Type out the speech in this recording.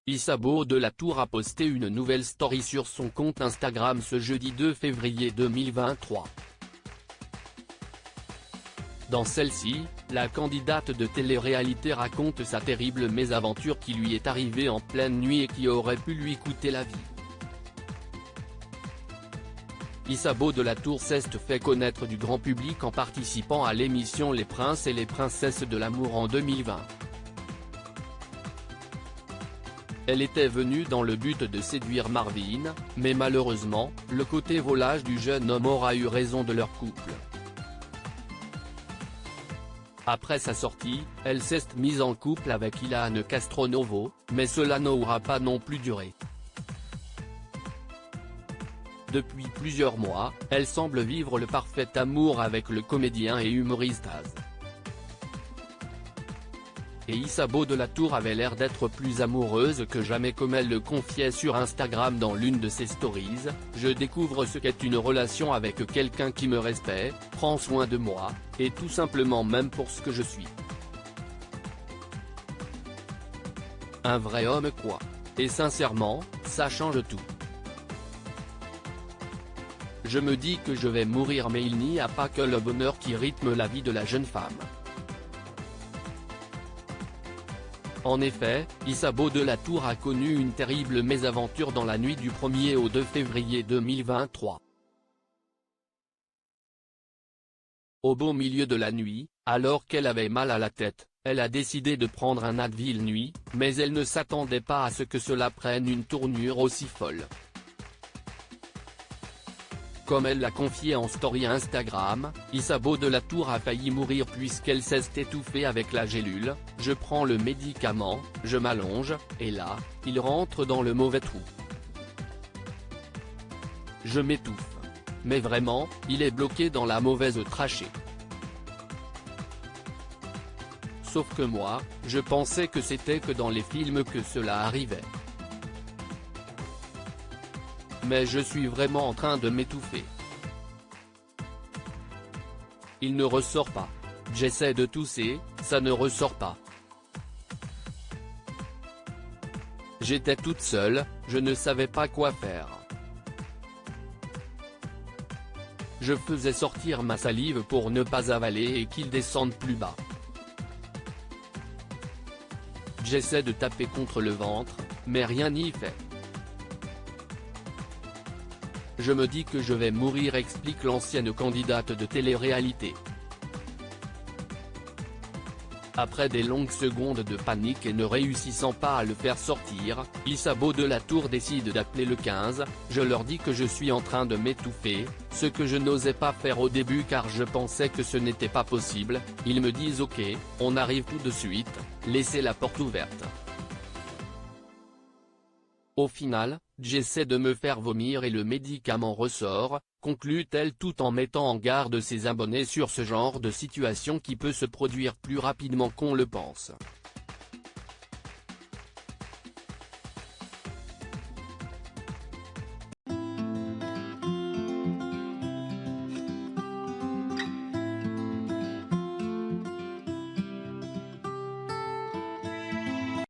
Isabeau de la Tour a posté une nouvelle story sur son compte Instagram ce jeudi 2 février 2023. Dans celle-ci, la candidate de télé-réalité raconte sa terrible mésaventure qui lui est arrivée en pleine nuit et qui aurait pu lui coûter la vie. Isabeau de la Tour s'est fait connaître du grand public en participant à l'émission Les Princes et les Princesses de l'amour en 2020. Elle était venue dans le but de séduire Marvin, mais malheureusement, le côté volage du jeune homme aura eu raison de leur couple. Après sa sortie, elle s'est mise en couple avec Ilan Castronovo, mais cela n'aura pas non plus duré. Depuis plusieurs mois, elle semble vivre le parfait amour avec le comédien et humoriste Az. Et Isabeau de la Tour avait l'air d'être plus amoureuse que jamais comme elle le confiait sur Instagram dans l'une de ses stories. Je découvre ce qu'est une relation avec quelqu'un qui me respecte, prend soin de moi, et tout simplement m'aime pour ce que je suis. Un vrai homme quoi. Et sincèrement, ça change tout. Je me dis que je vais mourir mais il n'y a pas que le bonheur qui rythme la vie de la jeune femme. En effet, Isabeau de la Tour a connu une terrible mésaventure dans la nuit du 1er au 2 février 2023. Au beau milieu de la nuit, alors qu'elle avait mal à la tête, elle a décidé de prendre un Advil nuit, mais elle ne s'attendait pas à ce que cela prenne une tournure aussi folle. Comme elle l'a confié en story Instagram, Isabeau de la Tour a failli mourir puisqu'elle s'est étouffée avec la gélule. Je prends le médicament, je m'allonge, et là, il rentre dans le mauvais trou. Je m'étouffe. Mais vraiment, il est bloqué dans la mauvaise trachée. Sauf que moi, je pensais que c'était que dans les films que cela arrivait. Mais je suis vraiment en train de m'étouffer. Il ne ressort pas. J'essaie de tousser, ça ne ressort pas. J'étais toute seule, je ne savais pas quoi faire. Je faisais sortir ma salive pour ne pas avaler et qu'il descende plus bas. J'essaie de taper contre le ventre, mais rien n'y fait. Je me dis que je vais mourir, explique l'ancienne candidate de télé-réalité. Après des longues secondes de panique et ne réussissant pas à le faire sortir, Isabeau de la Tour décide d'appeler le 15, je leur dis que je suis en train de m'étouffer, ce que je n'osais pas faire au début car je pensais que ce n'était pas possible, ils me disent ok, on arrive tout de suite, laissez la porte ouverte. Au final, j'essaie de me faire vomir et le médicament ressort, conclut-elle tout en mettant en garde ses abonnés sur ce genre de situation qui peut se produire plus rapidement qu'on le pense.